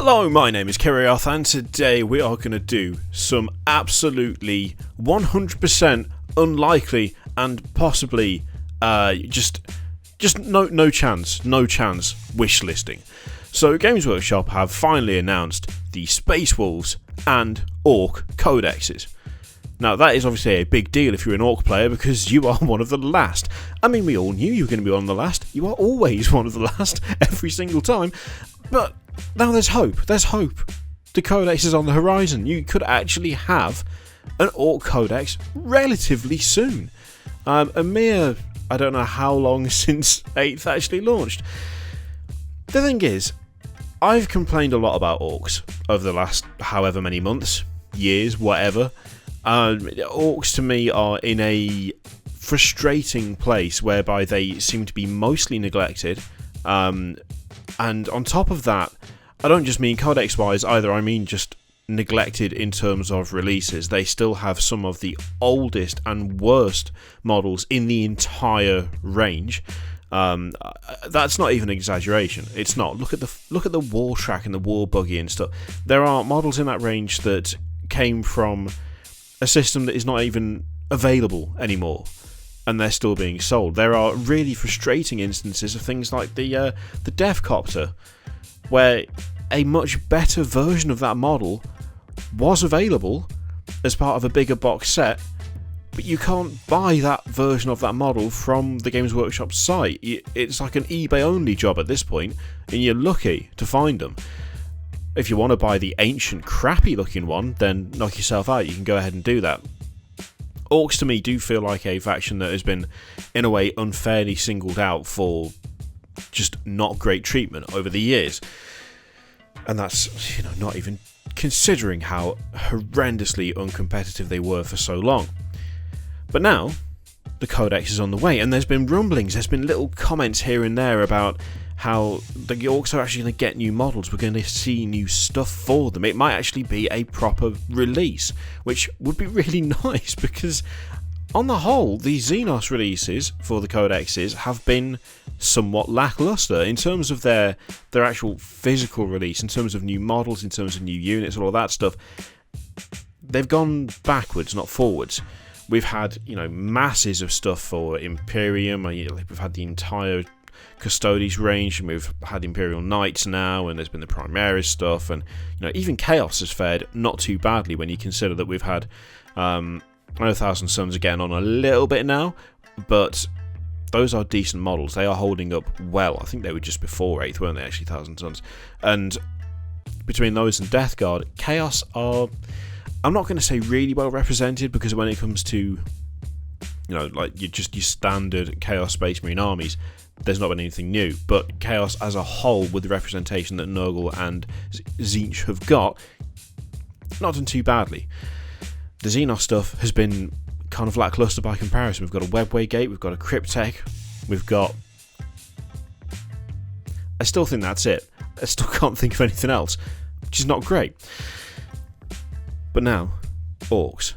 Hello, my name is Kirioth, and today we are going to do some absolutely 100% unlikely and possibly just no chance wish listing. So Games Workshop have finally announced the Space Wolves and Ork Codexes. Now that is obviously a big deal if you're an Ork player, because you are one of the last. I mean, we all knew you were going to be one of the last. You are always one of the last every single time. But now there's hope. There's hope. The Codex is on the horizon. You could actually have an Ork Codex relatively soon. A mere, I don't know how long since 8th actually launched. The thing is, I've complained a lot about Orks over the last however many months, years, whatever. Orks to me are in a frustrating place whereby they seem to be mostly neglected. And on top of that, I don't just mean codex-wise either, I mean just neglected in terms of releases. They still have some of the oldest and worst models in the entire range. That's not even an exaggeration. It's not. Look at the War Track and the War Buggy and stuff. There are models in that range that came from a system that is not even available anymore, and they're still being sold. There are really frustrating instances of things like the Death Copter, where a much better version of that model was available as part of a bigger box set, but you can't buy that version of that model from the Games Workshop site. It's like an eBay only job at this point, and you're lucky to find them. If you want to buy the ancient crappy looking one, then knock yourself out, you can go ahead and do that. Orks to me do feel like a faction that has been in a way unfairly singled out for just not great treatment over the years. And that's, not even considering how horrendously uncompetitive they were for so long. But now, the Codex is on the way, and there's been rumblings, there's been little comments here and there about how the Orks are actually going to get new models, we're going to see new stuff for them. It might actually be a proper release, which would be really nice, because on the whole, the Xenos releases for the Codexes have been somewhat lackluster in terms of their actual physical release, in terms of new models, in terms of new units, all of that stuff. They've gone backwards, not forwards. We've had, masses of stuff for Imperium. We've had the entire Custodes range, and we've had Imperial Knights now, and there's been the Primaris stuff, and even Chaos has fared not too badly when you consider that we've had I know Thousand Suns again on a little bit now, but those are decent models. They are holding up well. I think they were just before 8th, weren't they, actually, Thousand Suns? And between those and Death Guard, Chaos are, I'm not going to say really well represented, because when it comes to your standard Chaos Space Marine armies, there's not been anything new. But Chaos as a whole, with the representation that Nurgle and Tzeentch have got, not done too badly. The Xenos stuff has been kind of lackluster by comparison. We've got a Webway Gate, we've got a Cryptek, we've got... I still think that's it. I still can't think of anything else, which is not great. But now, Orks.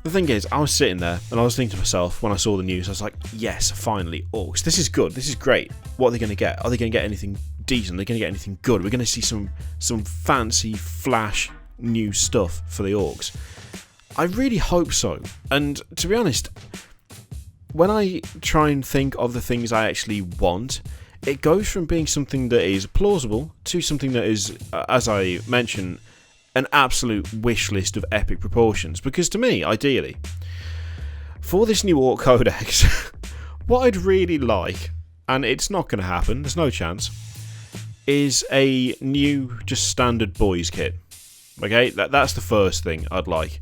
The thing is, I was sitting there and I was thinking to myself when I saw the news, I was like, yes, finally, Orks. This is good, this is great. What are they going to get? Are they going to get anything decent? Are they going to get anything good? We're going to see some fancy, flash, new stuff for the Orks. I really hope so. And to be honest, when I try and think of the things I actually want, it goes from being something that is plausible to something that is, as I mentioned, an absolute wish list of epic proportions. Because to me, ideally, for this new Ork Codex, what I'd really like, and it's not going to happen, there's no chance, is a new, just standard boys kit. Okay, that's the first thing I'd like.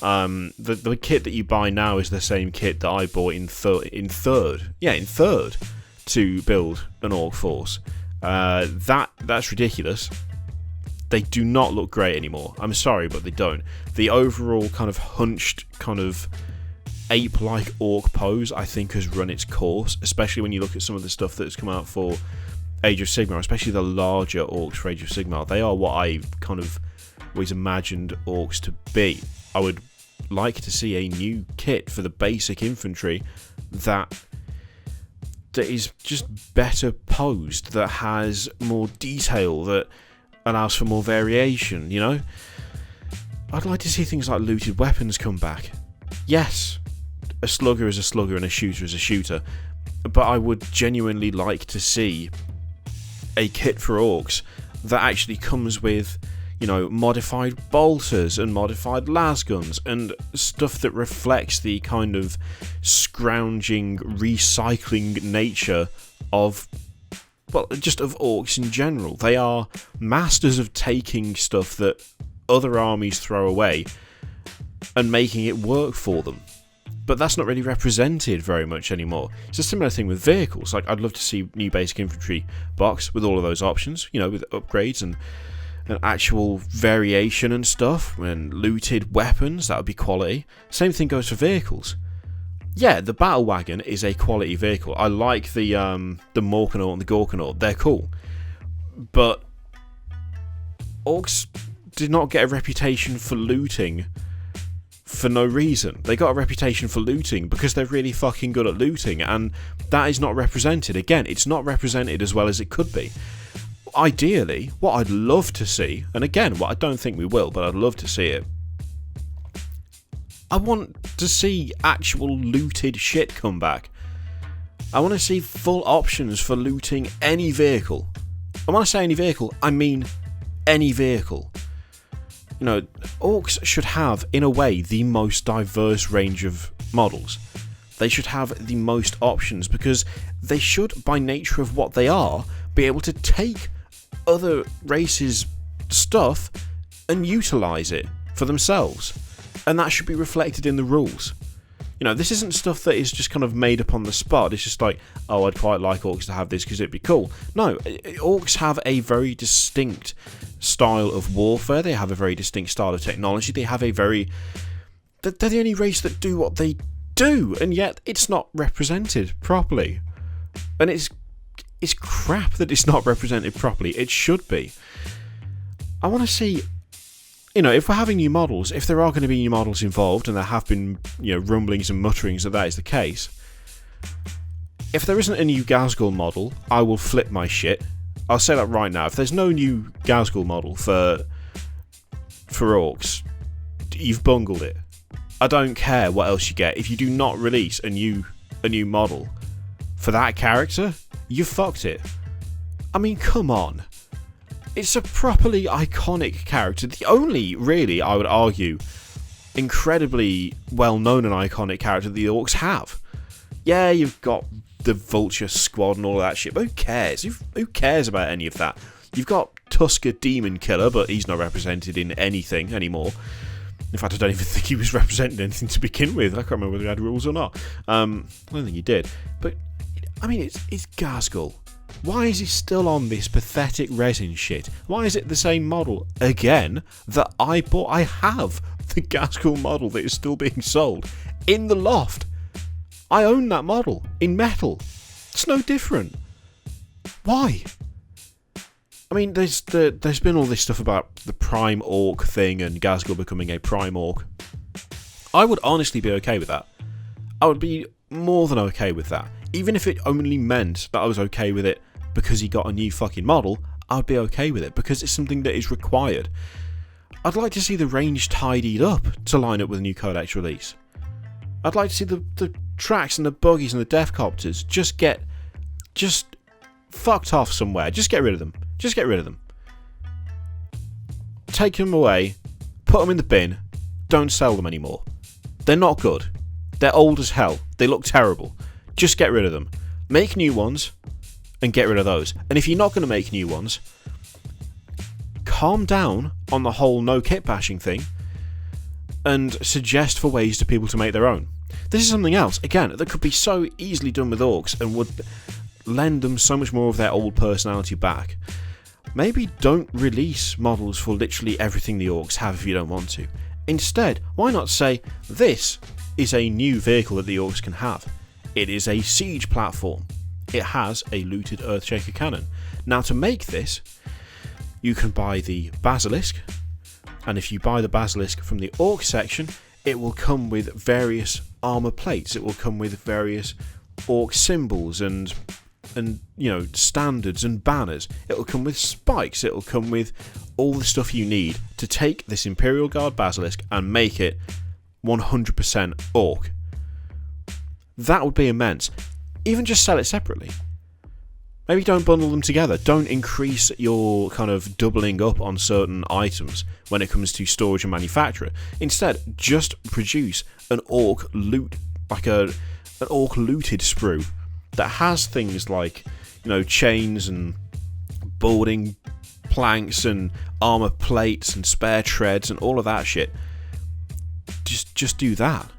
The kit that you buy now is the same kit that I bought in third to build an Ork force. That's ridiculous. They do not look great anymore. I'm sorry, but they don't. The overall kind of hunched, kind of ape-like Ork pose, I think, has run its course, especially when you look at some of the stuff that's come out for Age of Sigmar, especially the larger Orks for Age of Sigmar. They are what I kind of always imagined Orks to be. I would like to see a new kit for the basic infantry that is just better posed, that has more detail, that allows for more variation, you know? I'd like to see things like looted weapons come back. Yes, a slugger is a slugger and a shooter is a shooter, but I would genuinely like to see a kit for orcs that actually comes with, you know, modified bolters and modified lasguns and stuff that reflects the kind of scrounging, recycling nature of, well, just of orcs in general. They are masters of taking stuff that other armies throw away and making it work for them. But that's not really represented very much anymore. It's a similar thing with vehicles. Like, I'd love to see new basic infantry box with all of those options, you know, with upgrades and actual variation and stuff, and looted weapons. That would be quality. Same thing goes for vehicles. Yeah, the battle wagon is a quality vehicle. I like the Morkanaut and the Gorkanaut. They're cool. But orcs did not get a reputation for looting for no reason. They got a reputation for looting because they're really fucking good at looting, and that is not represented. Again, it's not represented as well as it could be. Ideally, what I'd love to see, and again, what I don't think we will, but I'd love to see it, I want to see actual looted shit come back. I want to see full options for looting any vehicle. And when I say any vehicle, I mean any vehicle. You know, orcs should have, in a way, the most diverse range of models. They should have the most options, because they should, by nature of what they are, be able to take other races' stuff and utilise it for themselves. And that should be reflected in the rules. You know, this isn't stuff that is just kind of made up on the spot. It's just like, oh, I'd quite like orcs to have this because it'd be cool. No, orcs have a very distinct style of warfare. They have a very distinct style of technology. They have a very... They're the only race that do what they do, and yet it's not represented properly. And it's crap that it's not represented properly. It should be. I want to see... You know, if we're having new models, if there are going to be new models involved, and there have been, you know, rumblings and mutterings that is the case, if there isn't a new Ghazghkull model, I will flip my shit. I'll say that right now. If there's no new Ghazghkull model for orcs, you've bungled it. I don't care what else you get. If you do not release a new model for that character, you fucked it. I mean, come on. It's a properly iconic character. The only, really, I would argue, incredibly well-known and iconic character the orcs have. Yeah, you've got the Vulture Squad and all of that shit, but who cares? Who cares about any of that? You've got Tusker Demon Killer, but he's not represented in anything anymore. In fact, I don't even think he was represented in anything to begin with. I can't remember whether he had rules or not. I don't think he did. But, I mean, it's Ghazghkull. Why is he still on this pathetic resin shit? Why is it the same model again that I bought? I have the Ghazghkull model that is still being sold in the loft. I own that model in metal. It's no different. Why? I mean, there's been all this stuff about the Prime Ork thing and Ghazghkull becoming a Prime Ork. I would honestly be okay with that. I would be more than okay with that. Even if it only meant that I was okay with it because he got a new fucking model, I'd be okay with it because it's something that is required. I'd like to see the range tidied up to line up with a new Codex release. I'd like to see the tracks and the buggies and the Deathcopters just fucked off somewhere. Just get rid of them. Just get rid of them. Take them away, put them in the bin, don't sell them anymore. They're not good. They're old as hell. They look terrible. Just get rid of them. Make new ones and get rid of those. And if you're not going to make new ones, calm down on the whole no kit bashing thing and suggest for ways to people to make their own. This is something else, again, that could be so easily done with orcs and would lend them so much more of their old personality back. Maybe don't release models for literally everything the orcs have if you don't want to. Instead, why not say, this is a new vehicle that the orcs can have. It is a siege platform. It has a looted Earthshaker cannon. Now, to make this, you can buy the Basilisk, and if you buy the Basilisk from the Orc section, it will come with various armour plates. It will come with various Orc symbols and and, you know, standards and banners. It'll come with spikes. It'll come with all the stuff you need to take this Imperial Guard Basilisk and make it 100% Ork. That would be immense. Even just sell it separately. Maybe don't bundle them together. Don't increase your kind of doubling up on certain items when it comes to storage and manufacture. Instead, just produce an Ork loot, like an Ork looted sprue that has things like, you know, chains and boarding planks and armor plates and spare treads and all of that shit. Just do that.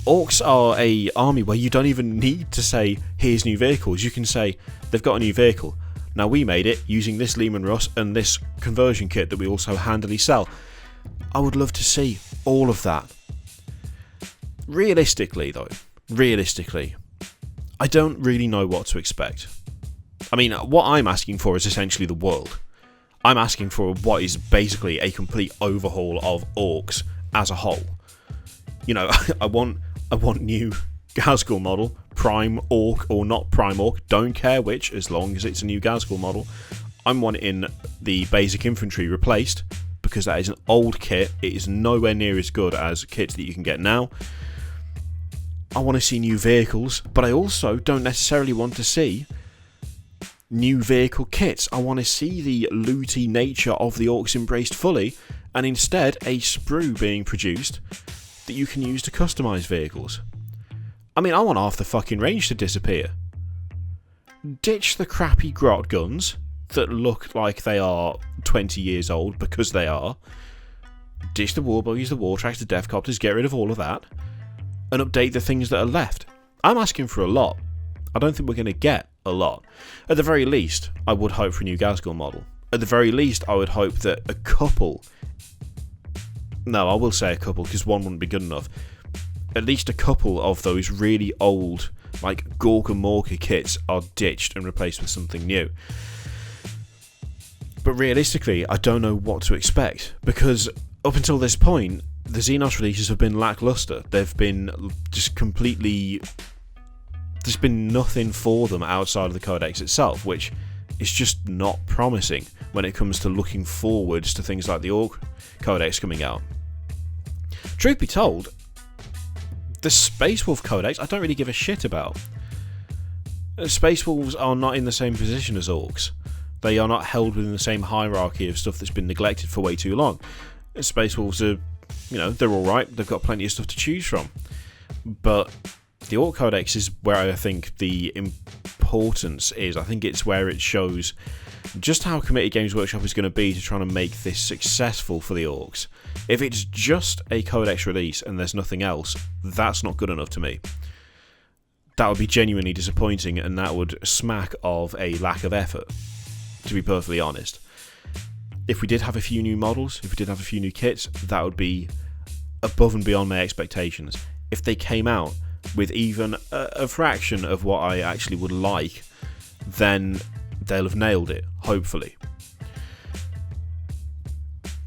Orks are a army where you don't even need to say, here's new vehicles. You can say, they've got a new vehicle. Now we made it using this Lehman Russ and this conversion kit that we also handily sell. I would love to see all of that. Realistically, I don't really know what to expect. I mean, what I'm asking for is essentially the world. I'm asking for what is basically a complete overhaul of Orks as a whole. You know, I want new Ghazghkull model, Prime Ork or not Prime Ork, don't care which, as long as it's a new Ghazghkull model. I'm wanting the basic infantry replaced, because that is an old kit. It is nowhere near as good as kits that you can get now. I want to see new vehicles, but I also don't necessarily want to see new vehicle kits. I want to see the looty nature of the Orks embraced fully, and instead a sprue being produced that you can use to customise vehicles. I mean, I want half the fucking range to disappear. Ditch the crappy grot guns that look like they are 20 years old, because they are. Ditch the war buggies, the war tracks, the death copters, get rid of all of that, and update the things that are left. I'm asking for a lot. I don't think we're going to get a lot. At the very least, I would hope for a new Ghazghkull model. At the very least, I would hope that a couple... No, I will say a couple, because one wouldn't be good enough. At least a couple of those really old, like, Gorka Morka kits are ditched and replaced with something new. But realistically, I don't know what to expect, because up until this point, the Xenos releases have been lackluster. They've been just completely... There's been nothing for them outside of the Codex itself, which is just not promising when it comes to looking forwards to things like the Ork Codex coming out. Truth be told, the Space Wolf Codex I don't really give a shit about. Space Wolves are not in the same position as Orks. They are not held within the same hierarchy of stuff that's been neglected for way too long. Space Wolves are, you know, they're alright, they've got plenty of stuff to choose from. But the Ork Codex is where I think the importance is. I think it's where it shows just how committed Games Workshop is going to be to trying to make this successful for the Orks. If it's just a Codex release and there's nothing else, that's not good enough to me. That would be genuinely disappointing, and that would smack of a lack of effort, to be perfectly honest. If we did have a few new models, if we did have a few new kits, that would be above and beyond my expectations. If they came out with even a fraction of what I actually would like, then they'll have nailed it, hopefully.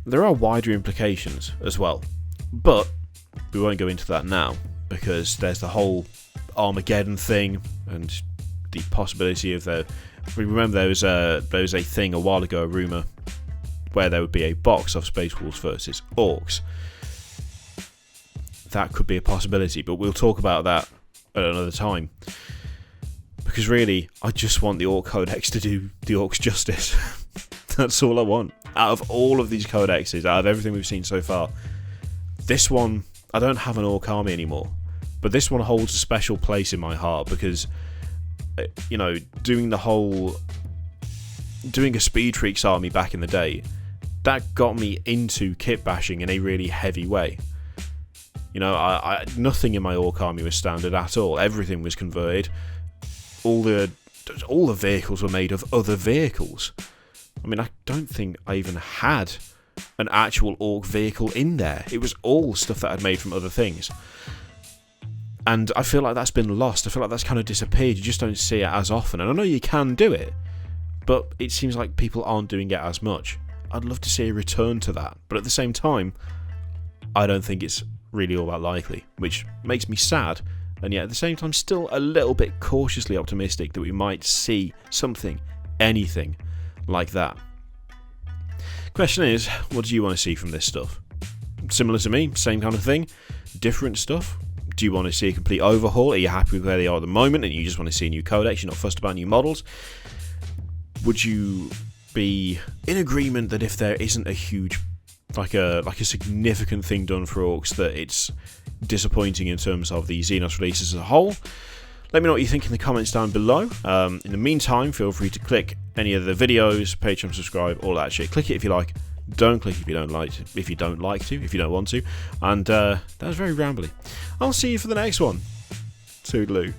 There are wider implications as well, but we won't go into that now, because there's the whole Armageddon thing and the possibility of the... Remember there was a thing a while ago, a rumour, where there would be a box of Space Wolves versus Orks. That could be a possibility, but we'll talk about that at another time. Because really, I just want the Ork Codex to do the Orks justice. That's all I want. Out of all of these codexes, out of everything we've seen so far, this one, I don't have an Ork army anymore, but this one holds a special place in my heart because, you know, doing a Speed Freaks army back in the day, that got me into kit bashing in a really heavy way. You know, nothing in my Ork army was standard at all. Everything was converted. All the vehicles were made of other vehicles. I mean, I don't think I even had an actual Ork vehicle in there. It was all stuff that I'd made from other things. And I feel like that's been lost. I feel like that's kind of disappeared. You just don't see it as often. And I know you can do it, but it seems like people aren't doing it as much. I'd love to see a return to that. But at the same time, I don't think it's really all that likely, which makes me sad and yet at the same time still a little bit cautiously optimistic that we might see something, anything like that. Question is, what do you want to see from this stuff? Similar to me, same kind of thing, different stuff? Do you want to see a complete overhaul? Are you happy with where they are at the moment and you just want to see a new codex, you're not fussed about new models? Would you be in agreement that if there isn't a huge, like a significant thing done for Orks, that it's disappointing in terms of the Xenos releases as a whole? Let me know what you think in the comments down below. In the meantime, feel free to click any of the videos, Patreon, subscribe, all that shit. Click it if you like. Don't click if you don't like to, if you don't want to. And that was very rambly. I'll see you for the next one. Toodaloo.